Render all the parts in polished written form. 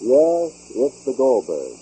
Yes, it's the Goldbergs.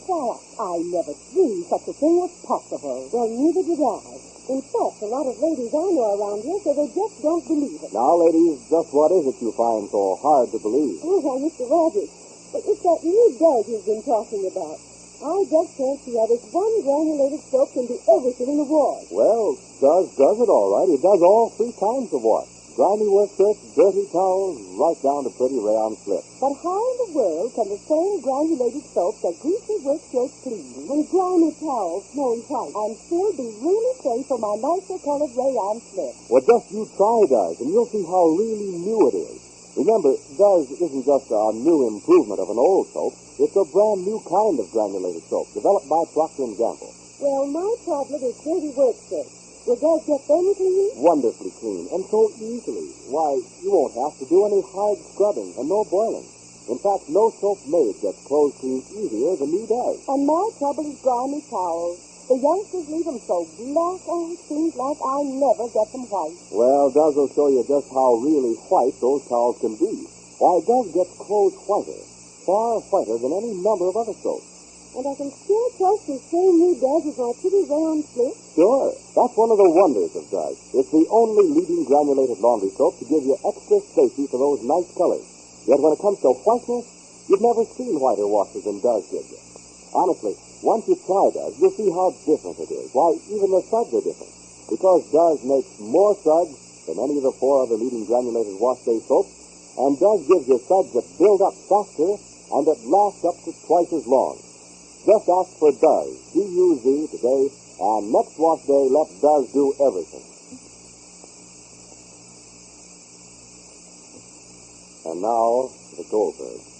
Why, I never dreamed such a thing was possible. Well, neither did I. In fact, a lot of ladies I know around here say they just don't believe it. Now, ladies, just what is it you find so hard to believe? Oh, well, Mr. Rogers, it's that new Berg you've been talking about. I just can't see how this one granulated soap can do everything in the wash. Well, does it all right. It does all three kinds of wash. Grimy work shirts, dirty towels, right down to pretty rayon slips. But how in the world can the same granulated soap that greasy work shirts clean and grimy towels smell white and still be really safe for my nicer colored rayon slips? Well, just you try Does, and you'll see how really new it is. Remember, Does isn't just a new improvement of an old soap. It's a brand new kind of granulated soap developed by Procter & Gamble. Well, my problem is dirty work shirts. Will Does get them clean? Wonderfully clean, and so easily. Why, you won't have to do any hard scrubbing and no boiling. In fact, no soap made gets clothes cleaned easier than new Does. And my trouble is grimy towels. The youngsters leave them so black, it seems like I'll never get them white. Well, Does will show you just how really white those towels can be. Why, Does gets clothes whiter, far whiter than any number of other soaps. And I can still trust the same new Does with my pretty round slips? Sure. That's one of the wonders of Does. It's the only leading granulated laundry soap to give you extra safety for those nice colors. Yet when it comes to whiteness, you've never seen whiter washes than Does gives you. Honestly, once you try Does, you'll see how different it is. Why, even the suds are different. Because Does makes more suds than any of the four other leading granulated wash-day soaps, and Does gives you suds that build up faster and that last up to twice as long. Just ask for Does, D-U-Z, today, and next wash day, let Does do everything. And now, the Goldbergs.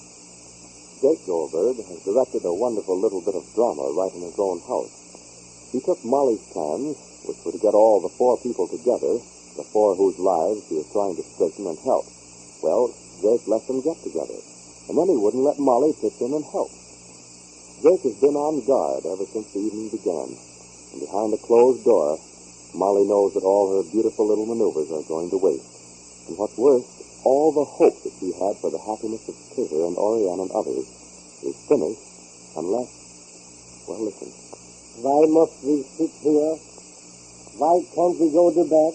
Jake Goldberg has directed a wonderful little bit of drama right in his own house. He took Molly's plans, which were to get all the four people together, the four whose lives he was trying to straighten and help. Well, Jake let them get together, and then he wouldn't let Molly pitch in and help. Jake has been on guard ever since the evening began, and behind a closed door, Molly knows that all her beautiful little maneuvers are going to waste. And what's worse, all the hope that she had for the happiness of Peter and Orion and others is finished unless, well, listen. Why must we sit here? Why can't we go to bed?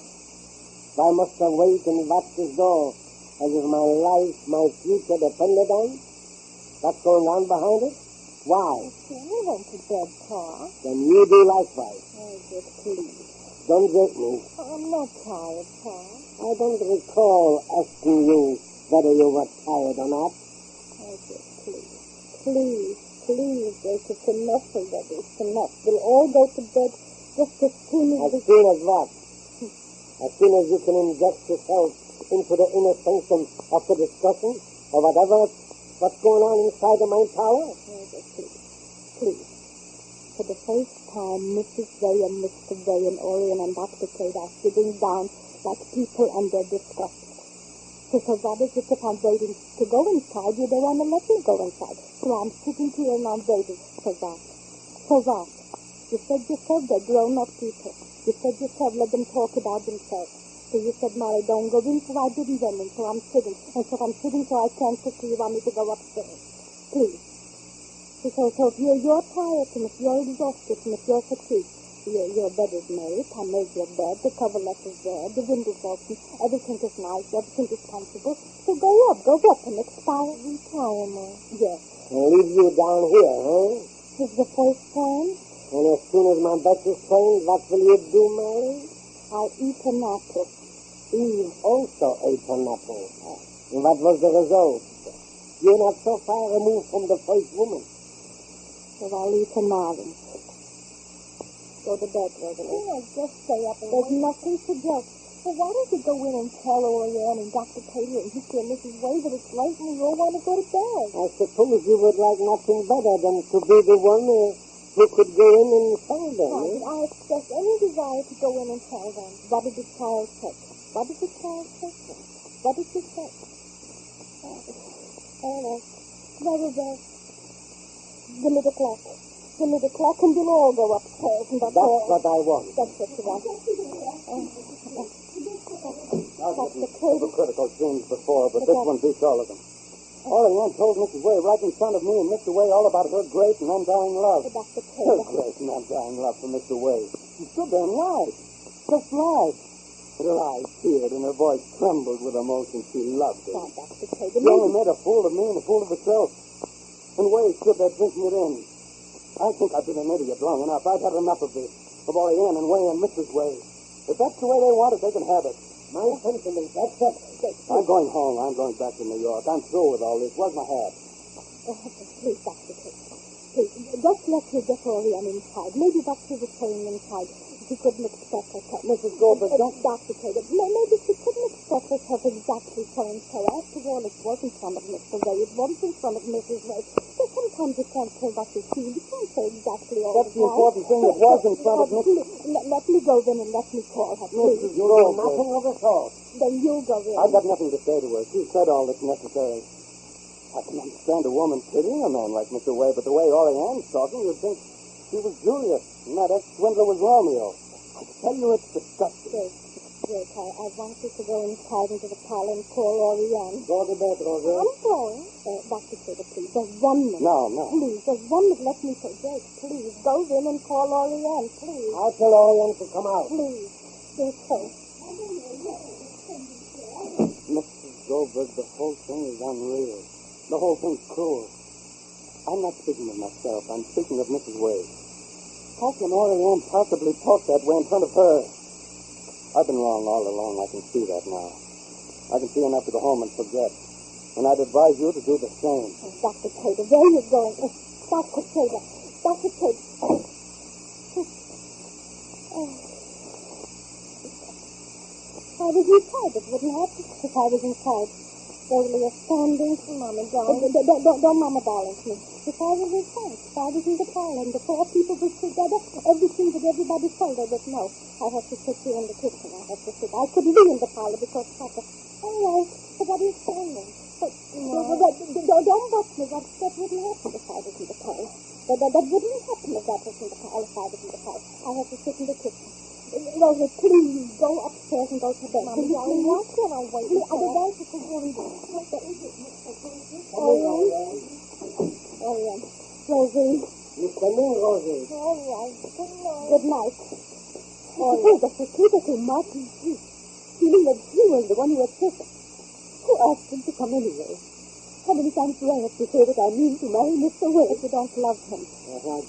Why must I wait and watch this door as if my life, my future depended on? What's going on behind it? Why? I went to bed, Pa. Then you do likewise. Oh, just please. Don't wake me. I'm not tired, Pa. I don't recall asking you whether you were tired or not. Oh, just please. Please, Jake, it's enough already. It's enough. We'll all go to bed just as soon as As soon as what? As soon as you can inject yourself into the inner sanctum of the discussion or what's going on inside of my tower? Oh, just please. For the first time, Mrs. Ray and Mr. Ray and Orion and Dr. Kate are sitting down like people and they're discussing. So what is it if I'm waiting to go inside? You don't want to let me go inside. So I'm sitting here and I'm waiting. For what? You said yourself they're grown-up people. You said yourself let them talk about themselves. So you said, Molly, don't go in, so I didn't go in. So I'm sitting. And so I'm sitting so I can't sit, so you want me to go upstairs. Please. So if you're tired and if you're exhausted and if you're fatigued, your bed is made. I made your bed. The coverlet is there. The window's open. Everything is nice. Everything is comfortable. So go up and expire retirement. Yes. And leave you down here, huh? It's the first time. And as soon as my back is trained, what will you do, Molly? I'll eat an apple. Eve also ate an apple. And what was the result? You're not so far removed from the first woman. So I'll eat an orange. Go to bed, Rosalie. Oh, just stay up and there's nothing to do. Well, why don't you go in and tell Orion and Dr. Taylor and Hickey and Mrs. Ray that it's late and you all want to go to bed? I suppose you would like nothing better than to be the one who could go in and tell them. Why did I express any desire to go in and tell them? What did the child say? What did the child say? What did she say? Oh, very well. Give me the clock. Give me the clock and we'll all go upstairs. And that's what I want. That's what you want. I've had some critical scenes before, but this one beats all of them. Orianne told Mrs. Way right in front of me and Mr. Way all about her great and undying love. Dr. Her Taylor. great and undying love for Mr. Way. She stood there and lied. Just lied. But her eyes teared and her voice trembled with emotion. She loved it. Oh, Dr. Taylor. She only made a fool of me and a fool of herself. And Way stood there drinking it in. I think I've been an idiot long enough. I've had enough of this. Of Orianne and Way and Mrs. Way. If that's the way they want it, they can have it. My sentiments, that's it. I'm going home. I'm going back to New York. I'm through with all this. Where's my hat? Please, Dr. Taylor. Please, just let her get Orianne inside. Maybe that's her saying inside. She couldn't express herself. Mrs. Goldberg, don't... Dr. Taylor, maybe she couldn't express herself exactly so and so. After all, it was in front of Mr. Way. It was in front of Mrs. Way. So sometimes you can't say what you feel. You can't say exactly all That's the the time. important thing. It was in front of Mrs. Let me go then and let me call her, please. Mrs. Goldberg. Nothing of the sort. Then you go in. I've got nothing to say to her. She said all that's necessary. I can understand a woman pitying a man like Mr. Way, but the way Orianne's talking, you'd think she was Juliet, and that ex-swindler was Romeo. I tell you, it's disgusting. Yes, I want you to go inside into the parlor and call Orianne. Go to bed, Rosie. I'm going. Dr. Taylor, please, there's 1 minute. No. Please, there's 1 minute. Let me say, Jake, please, go in and call Orianne, please. I'll tell Orianne to come out. Please, do so. Mrs. Goldberg, the whole thing is unreal. The whole thing's cruel. I'm not speaking of myself. I'm speaking of Mrs. Way. How can Orianne possibly talk that way in front of her? I've been wrong all along. I can see that now. I can see enough to go home and forget. And I'd advise you to do the same. Oh, Dr. Taylor, where are you going? Dr. Taylor. Dr. Taylor. I was inside. It wouldn't happen if I was inside. Slowly standing. Mama, darling. Don't Mama, darling, to me. If I was inside, if I was in the parlor and the 4 people were together, everything that everybody told her would know. I have to sit here in the kitchen. I have to sit. I couldn't be in the parlor because Papa. All right, but what are you saying? Don't watch me. That wouldn't happen if I was in the parlor. That wouldn't happen if that was in the parlor. If I was in the parlor. I have to sit in the kitchen. Rosie, please go upstairs and go to bed. Mommy, darling, why can't I wait? I would like to go in there. Orianne. Rosie. You come in, Rosie. All right. Good night. Oh, the security Martin. Feeling that you were the one who had kissed him. Who asked him to come anyway? How many times do I have to say that I mean to marry Mr. Way if you don't love him?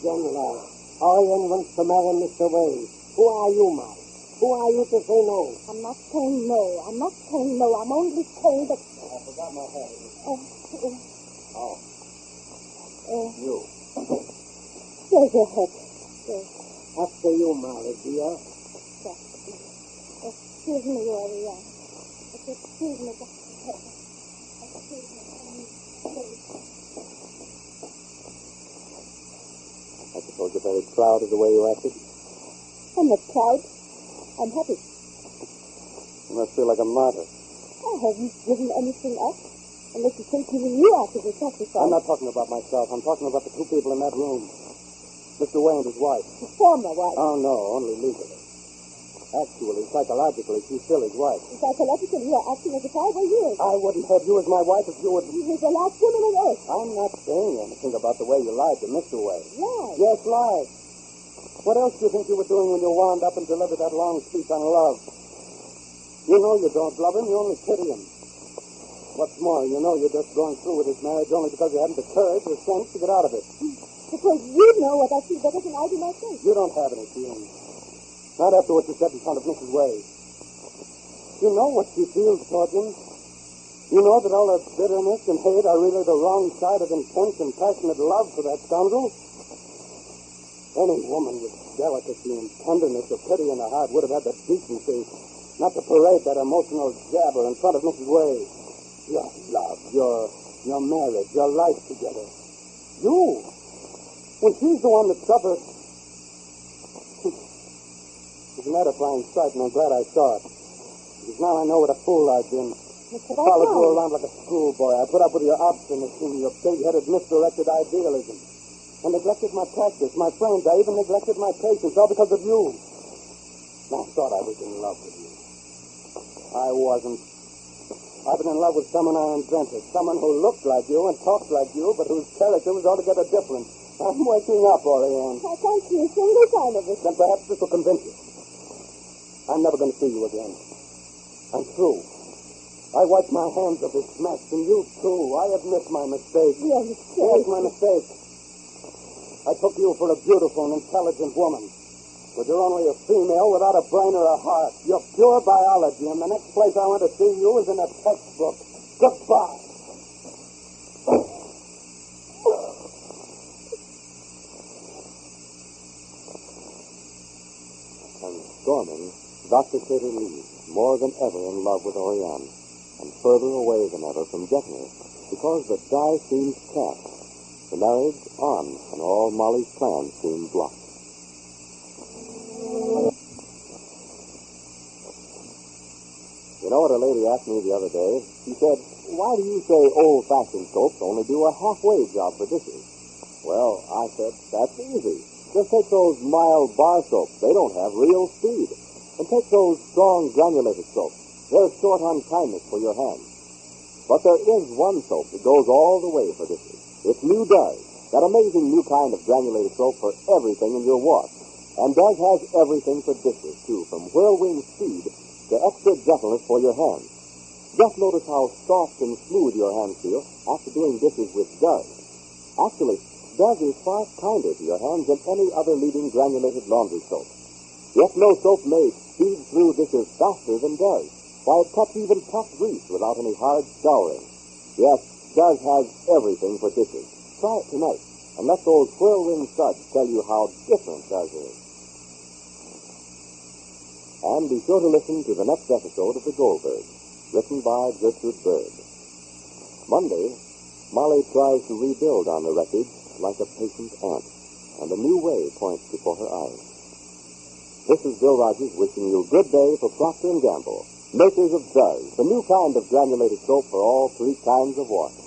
General, Orianne wants to marry Mr. Way. Who are you, Molly? Who are you to say no? I'm not saying no. I'm only saying that... I forgot my hat. You. There's your head. After you, Molly, dear. Excuse me, Orianne. Excuse me, Dr. Taylor. Excuse me. I suppose you're very proud of the way you acted. I'm not proud. I'm happy. You must feel like a martyr. I haven't given anything up. Unless you think even you are to be sacrificed. I'm not talking about myself. I'm talking about the 2 people in that room. Mr. Way and his wife. The former wife. Oh, no, only legally. Actually, psychologically, she's still his wife. Psychologically, you are acting as if I were yours. I wouldn't have you as my wife if you would... You're the last woman on earth. I'm not saying anything about the way you lied to Mr. Way. Lied? Yes, lied. What else do you think you were doing when you wound up and delivered that long speech on love? You know you don't love him, you only pity him. What's more, you know you're just going through with his marriage only because you hadn't the courage or sense to get out of it. Because you know what I feel better than I do myself. You don't have any feelings. Not after what you said in front of Mrs. Way. You know what she feels towards him. You know that all that bitterness and hate are really the wrong side of intense and passionate love for that scoundrel. Any woman with delicacy and tenderness or pity in her heart would have had the decency not to parade that emotional jabber in front of Mrs. Way. Your love, your marriage, your life together. You, when she's the one that suffered. It's an edifying sight, and I'm glad I saw it. Because now I know what a fool I've been. I followed you around like a schoolboy. I put up with your obstinacy and your big-headed, misdirected idealism. I neglected my practice, my friends. I even neglected my patients, all because of you. And I thought I was in love with you. I wasn't. I've been in love with someone I invented. Someone who looked like you and talked like you, but whose character was altogether different. I'm waking up, Oriane. I can't see a single sign of it. Then perhaps this will convince you. I'm never going to see you again. I'm through. I wiped my hands of this mess, and you too. I admit my mistake. Yes, Here's my mistake. I took you for a beautiful and intelligent woman. But you're only a female without a brain or a heart. You're pure biology, and the next place I want to see you is in a textbook. Goodbye. And storming, Dr. Cater leaves, more than ever in love with Oriane, and further away than ever from getting her, because the die seems cast, the marriage on, and all Molly's plans seem blocked. You know what a lady asked me the other day? She said, why do you say old-fashioned soaps only do a halfway job for dishes? Well, I said, that's easy. Just take those mild bar soaps. They don't have real speed. And take those strong granulated soaps. They're short on kindness for your hands. But there is one soap that goes all the way for dishes. It's new Does, that amazing new kind of granulated soap for everything in your wash. And Does has everything for dishes, too, from whirlwind speed to extra gentleness for your hands. Just notice how soft and smooth your hands feel after doing dishes with Does. Actually, Does is far kinder to your hands than any other leading granulated laundry soap. Yet no soap made speeds through dishes faster than Does, while it cuts even tough grease without any hard scouring. Yes, Does has everything for dishes. Try it tonight, and let those whirlwind suds tell you how different Does is. And be sure to listen to the next episode of The Goldbergs, written by Gertrude Berg. Monday, Molly tries to rebuild on the wreckage like a patient aunt, and a new way points before her eyes. This is Bill Rogers wishing you good day for Procter & Gamble, makers of Does, the new kind of granulated soap for all three kinds of wash.